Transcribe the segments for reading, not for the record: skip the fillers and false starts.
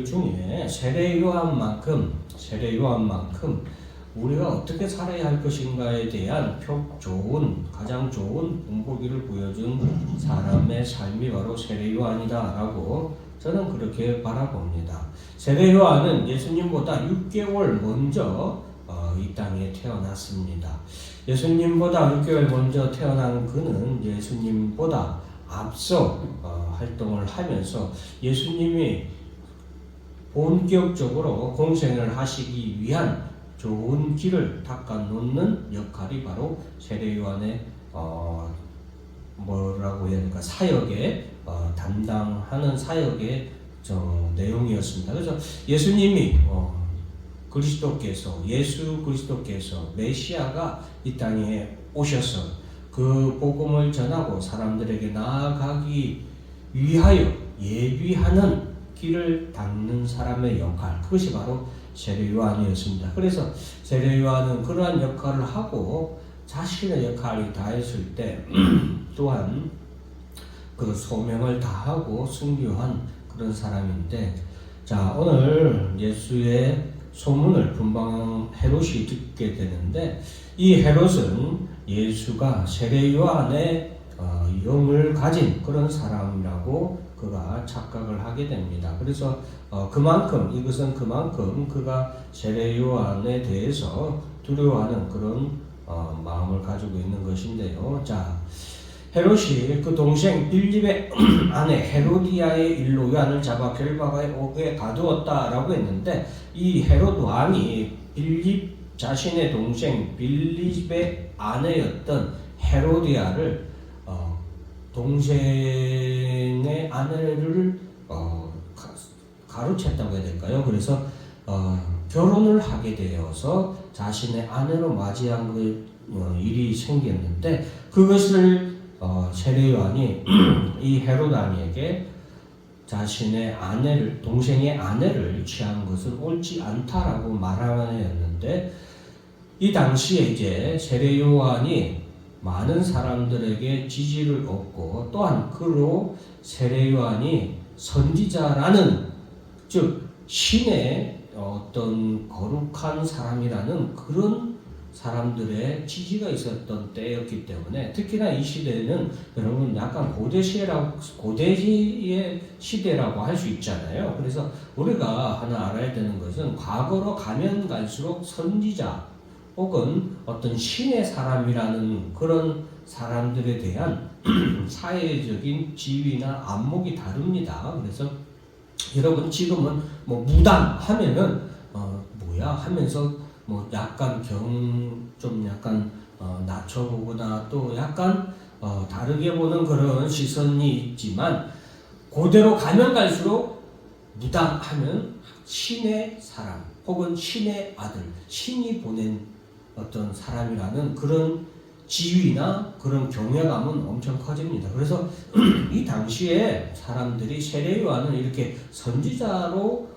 중에 세례 요한만큼 우리가 어떻게 살아야 할 것인가에 대한 가장 좋은 본보기를 보여준 사람의 삶이 바로 세례 요한이다라고 저는 그렇게 바라봅니다. 세례 요한은 예수님보다 6개월 먼저 이 땅에 태어났습니다. 예수님보다 6개월 먼저 태어난 그는 예수님보다 앞서 활동을 하면서 예수님이 본격적으로 공생을 하시기 위한 좋은 길을 닦아놓는 역할이 바로 세례 요한의 뭐라고 해야 될까, 사역에 담당하는 사역의 내용이었습니다. 그래서 예수님이 예수 그리스도께서 메시아가 이 땅에 오셔서 그 복음을 전하고 사람들에게 나아가기 위하여 예비하는 길을 닦는 사람의 역할, 그것이 바로 세례 요한이었습니다. 그래서 세례 요한은 그러한 역할을 하고 자신의 역할이 다했을 때 또한 그 소명을 다하고 순교한 그런 사람인데, 자, 오늘 예수의 소문을 분방 헤롯이 듣게 되는데, 이 헤롯은 예수가 세례 요한의 영을 가진 그런 사람이라고 그가 착각을 하게 됩니다. 그래서 이것은 그만큼 그가 세례 요한에 대해서 두려워하는 그런 마음을 가지고 있는 것인데요. 자, 헤롯이 그 동생 빌립의 아내 헤로디아의 일로 요한을 잡아 결박하게 가두었다라고 했는데, 이 헤롯 왕이 빌립 자신의 동생 빌립의 아내였던 헤로디아를 동생의 아내를 가로챘다고 해야 될까요? 그래서 결혼을 하게 되어서 자신의 아내로 맞이한 일이 생겼는데, 그것을 세례 요한이 이 헤롯 왕에게 자신의 동생의 아내를 취한 것은 옳지 않다라고 말하였는데, 이 당시에 이제 세례 요한이 많은 사람들에게 지지를 얻고, 또한 그로 세례 요한이 선지자라는, 즉 신의 어떤 거룩한 사람이라는 그런 사람들의 지지가 있었던 때였기 때문에, 특히나 이 시대는 여러분 약간 고대의 시대라고 할 수 있잖아요. 그래서 우리가 하나 알아야 되는 것은, 과거로 가면 갈수록 선지자 혹은 어떤 신의 사람이라는 그런 사람들에 대한 사회적인 지위나 안목이 다릅니다. 그래서 여러분 지금은 뭐 무당 하면은 뭐야 하면서 뭐 약간 낮춰보거나 또 약간 다르게 보는 그런 시선이 있지만, 그대로 가면 갈수록 무당 하면 신의 사람 혹은 신의 아들, 신이 보낸 어떤 사람이라는 그런 지위나 그런 경외감은 엄청 커집니다. 그래서 이 당시에 사람들이 세례 요한을 이렇게 선지자로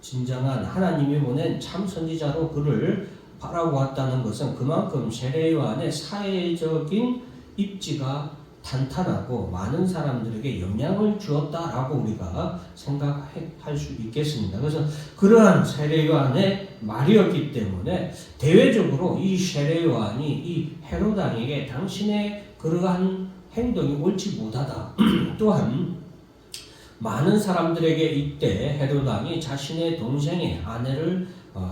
진정한 하나님이 보낸 참 선지자로 그를 바라보았다는 것은 그만큼 세례 요한의 사회적인 입지가 탄탄하고 많은 사람들에게 영향을 주었다라고 우리가 생각할 수 있겠습니다. 그래서 그러한 세례 요한의 말이었기 때문에 대외적으로 이 세례 요한이 이 헤롯 왕에게 당신의 그러한 행동이 옳지 못하다. 또한 많은 사람들에게 이때 헤롯 왕이 자신의 동생의 아내를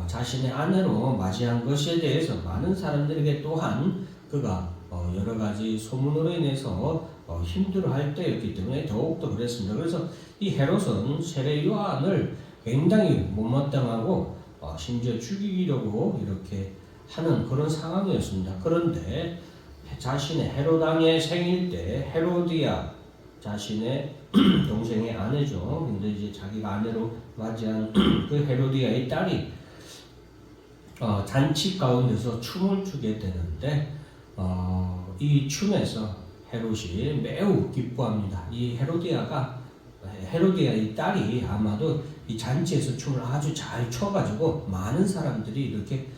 자신의 아내로 맞이한 것에 대해서 많은 사람들에게 또한 그가 여러 가지 소문으로 인해서 힘들어할 때였기 때문에 더욱더 그랬습니다. 그래서 이 헤롯은 세례 요한을 굉장히 못마땅하고 심지어 죽이려고 이렇게 하는 그런 상황이었습니다. 그런데 자신의 헤롯 왕의 생일 때 헤로디아, 자신의 동생의 아내죠. 근데 이제 자기가 아내로 맞이한 그 헤로디아의 딸이 잔치 가운데서 춤을 추게 되는데, 이 춤에서 헤롯이 매우 기뻐합니다. 이 헤로디아의 딸이 아마도 이 잔치에서 춤을 아주 잘 춰가지고 많은 사람들이 이렇게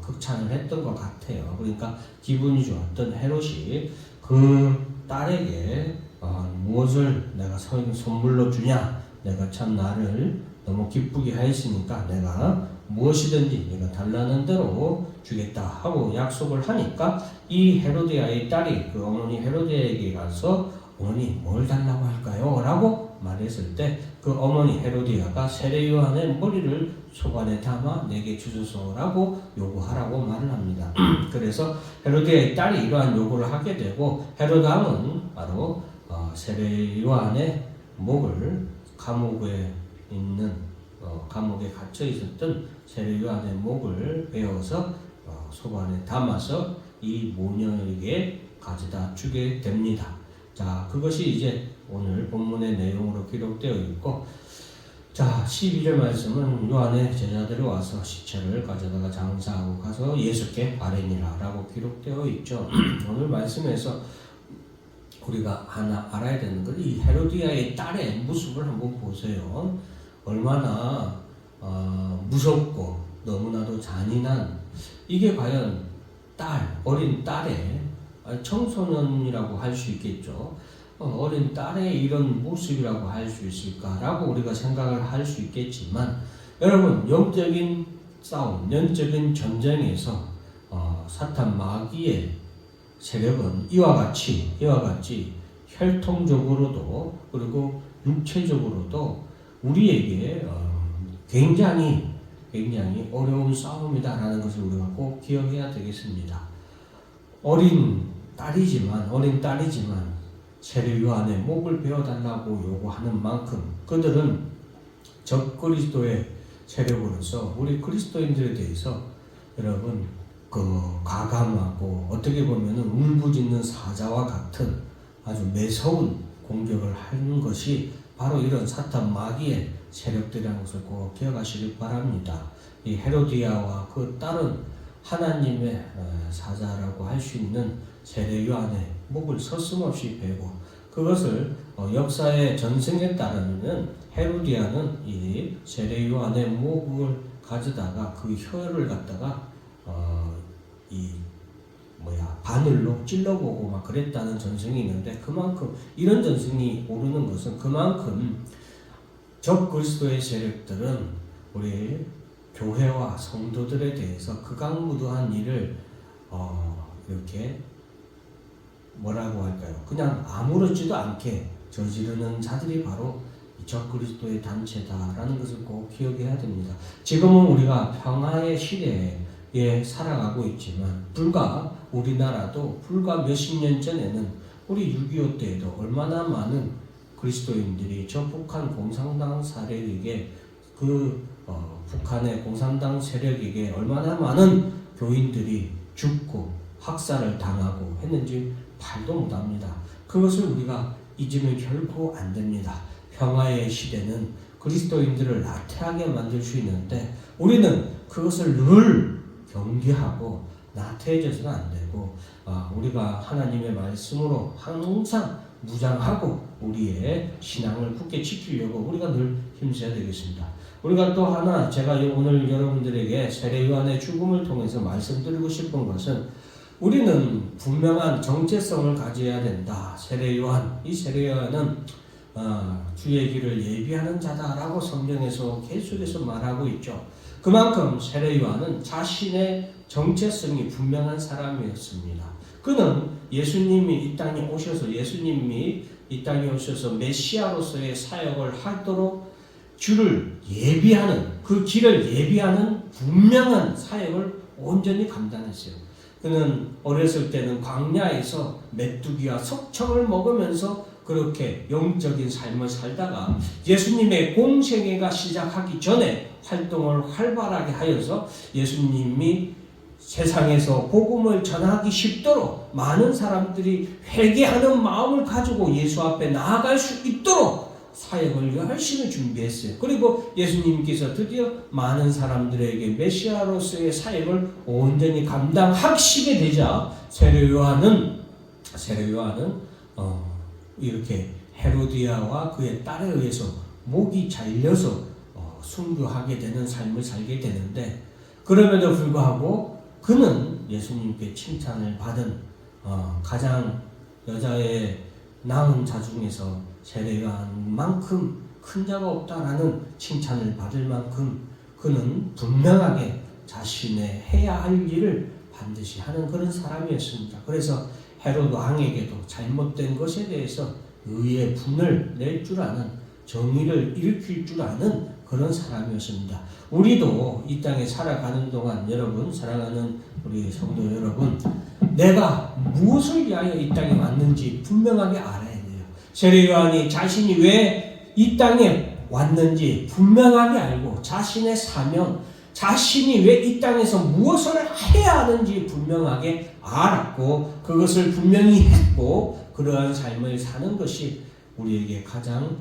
극찬을 했던 것 같아요. 그러니까 기분이 좋았던 헤롯이 그 딸에게 무엇을 내가 선물로 주냐, 내가 참 나를 너무 기쁘게 하였으니까 내가 무엇이든지 내가 달라는 대로 주겠다 하고 약속을 하니까 이 헤로디아의 딸이 그 어머니 헤로디아에게 가서 어머니 뭘 달라고 할까요? 라고 말했을 때 그 어머니 헤로디아가 세례 요한의 머리를 소관에 담아 내게 주소서라고 요구하라고 말을 합니다. 그래서 헤로디아의 딸이 이러한 요구를 하게 되고 헤롯 왕은 바로 세례 요한의 목을 감옥에 있는 감옥에 갇혀 있었던 세례 요한의 목을 베어서 소관에 담아서 이 모녀에게 가져다 주게 됩니다. 자, 그것이 이제 오늘 본문의 내용으로 기록되어 있고, 자, 12절 말씀은 요한의 제자들이 와서 시체를 가져다가 장사하고 가서 예수께 바래니라 라고 기록되어 있죠. 오늘 말씀에서 우리가 하나 알아야 되는 건 이 헤로디아의 딸의 모습을 한번 보세요. 얼마나 무섭고 너무나도 잔인한, 이게 과연 어린 딸의 청소년이라고 할 수 있겠죠. 어린 딸의 이런 모습이라고 할 수 있을까라고 우리가 생각을 할 수 있겠지만, 여러분, 영적인 싸움, 영적인 전쟁에서 사탄 마귀의 세력은 이와 같이 혈통적으로도 그리고 육체적으로도 우리에게 굉장히 어려운 싸움이다라는 것을 우리가 꼭 기억해야 되겠습니다. 어린 딸이지만 세례 요한의 목을 베어달라고 요구하는 만큼 그들은 적그리스도의 세력으로서 우리 그리스도인들에 대해서 여러분 가감하고 어떻게 보면 울부짖는 사자와 같은 아주 매서운 공격을 하는 것이 바로 이런 사탄 마귀의 세력들이라는 것을 꼭 기억하시길 바랍니다. 이 헤로디아와 그 딸은 하나님의 사자라고 할 수 있는 세례 요한의 목을 서슴없이 베고, 그것을 역사의 전승에 따르면 헤로디아는 이 세례 요한의 목을 가져다가 그 혀를 갖다가 바늘로 찔러보고 막 그랬다는 전승이 있는데, 그만큼 이런 전승이 오르는 것은 그만큼 적그리스도의 세력들은 우리 교회와 성도들에 대해서 극악무도한 일을 이렇게 뭐라고 할까요? 그냥 아무렇지도 않게 저지르는 자들이 바로 적그리스도의 단체다라는 것을 꼭 기억해야 됩니다. 지금은 우리가 평화의 시대에 살아가고 있지만 우리나라도 불과 몇십 년 전에는 우리 6.25 때에도 얼마나 많은 그리스도인들이 저 북한 공산당 세력에게 북한의 공산당 세력에게 얼마나 많은 교인들이 죽고 학살을 당하고 했는지 발도 못합니다. 그것을 우리가 잊으면 결코 안 됩니다. 평화의 시대는 그리스도인들을 나태하게 만들 수 있는데 우리는 그것을 늘 경계하고 나태해져서는 안 되고 우리가 하나님의 말씀으로 항상 무장하고 우리의 신앙을 굳게 지키려고 우리가 늘 힘써야 되겠습니다. 우리가 또 하나 제가 오늘 여러분들에게 세례 요한의 죽음을 통해서 말씀드리고 싶은 것은 우리는 분명한 정체성을 가져야 된다. 이 세례 요한은 주의 길을 예비하는 자다라고 성경에서 계속해서 말하고 있죠. 그만큼 세례 요한은 자신의 정체성이 분명한 사람이었습니다. 그는 예수님이 이 땅에 오셔서 메시아로서의 사역을 하도록 주를 예비하는, 그 길을 예비하는 분명한 사역을 온전히 감당했어요. 그는 어렸을 때는 광야에서 메뚜기와 석청을 먹으면서 그렇게 영적인 삶을 살다가 예수님의 공생애가 시작하기 전에 활동을 활발하게 하여서 예수님이 세상에서 복음을 전하기 쉽도록 많은 사람들이 회개하는 마음을 가지고 예수 앞에 나아갈 수 있도록 사역을 열심히 준비했어요. 그리고 예수님께서 드디어 많은 사람들에게 메시아로서의 사역을 온전히 감당하시게 되자 세례 요한은 이렇게 헤로디아와 그의 딸에 의해서 목이 잘려서 순교하게 되는 삶을 살게 되는데, 그럼에도 불구하고 그는 예수님께 칭찬을 받은 가장 여자의 낳은 자 중에서 세례 요한만큼 큰 자가 없다라는 칭찬을 받을 만큼 그는 분명하게 자신의 해야 할 일을 반드시 하는 그런 사람이었습니다. 그래서 헤롯 왕에게도 잘못된 것에 대해서 의의 분을 낼 줄 아는, 정의를 일으킬 줄 아는 그런 사람이었습니다. 우리도 이 땅에 살아가는 동안 여러분, 사랑하는 우리 성도 여러분, 내가 무엇을 위하여 이 땅에 왔는지 분명하게 알아야 돼요. 세례요한이 자신이 왜 이 땅에 왔는지 분명하게 알고 자신의 사명, 자신이 왜 이 땅에서 무엇을 해야 하는지 분명하게 알았고 그것을 분명히 했고 그러한 삶을 사는 것이 우리에게 가장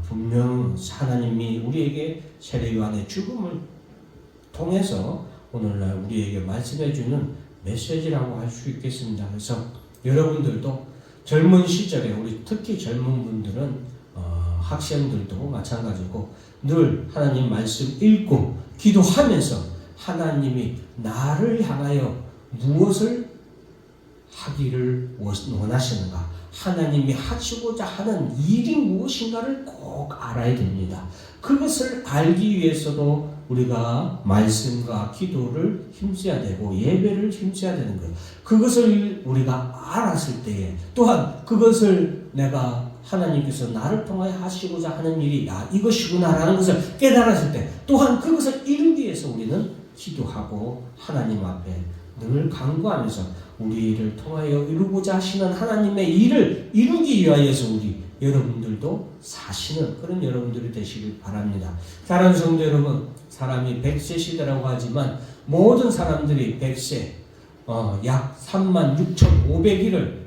분명 하나님이 우리에게 세례요한의 죽음을 통해서 오늘날 우리에게 말씀해 주는 메시지라고 할 수 있겠습니다. 그래서 여러분들도 젊은 시절에 우리 특히 젊은 분들은 학생들도 마찬가지고 늘 하나님 말씀 읽고 기도하면서 하나님이 나를 향하여 무엇을 하기를 원하시는가, 하나님이 하시고자 하는 일이 무엇인가를 꼭 알아야 됩니다. 그것을 알기 위해서도 우리가 말씀과 기도를 힘써야 되고 예배를 힘써야 되는 거예요. 그것을 우리가 알았을 때에 또한 그것을 내가 하나님께서 나를 통하여 하시고자 하는 일이 이것이구나라는 것을 깨달았을 때 또한 그것을 이루기 위해서 우리는 기도하고 하나님 앞에 늘 간구하면서 우리를 통하여 이루고자 하시는 하나님의 일을 이루기 위하여서 우리 여러분들도 사시는 그런 여러분들이 되시길 바랍니다. 사랑하는 성도 여러분, 사람이 100세 시대라고 하지만 모든 사람들이 100세 약 36,500일을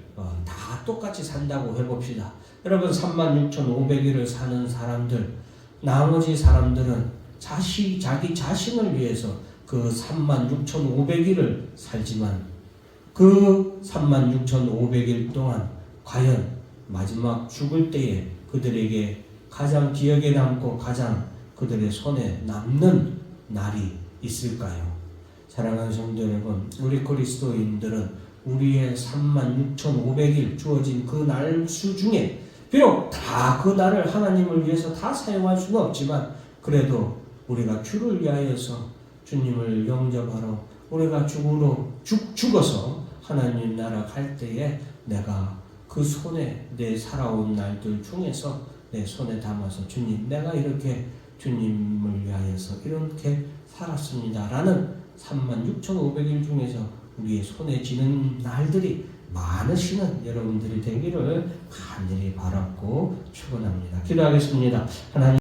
다 똑같이 산다고 해봅시다. 여러분 36,500일을 사는 사람들, 나머지 사람들은 자기 자신을 위해서 그 36,500일을 살지만 그 36,500일 동안 과연 마지막 죽을 때에 그들에게 가장 기억에 남고 가장 그들의 손에 남는 날이 있을까요? 사랑하는 성도 여러분, 우리 그리스도인들은 우리의 36,500일 주어진 그 날수 중에 비록 다 그 날을 하나님을 위해서 다 사용할 수는 없지만 그래도 우리가 주를 위하여서 주님을 영접하러 우리가 죽어서 하나님 나라 갈 때에 내가 그 손에 내 살아온 날들 중에서 내 손에 담아서 주님, 내가 이렇게 주님을 위하여서 이렇게 살았습니다 라는 36,500일 중에서 우리의 손에 쥐는 날들이 많으시는 여러분들이 되기를 간절히 바랐고 축원합니다. 기도하겠습니다. 하나님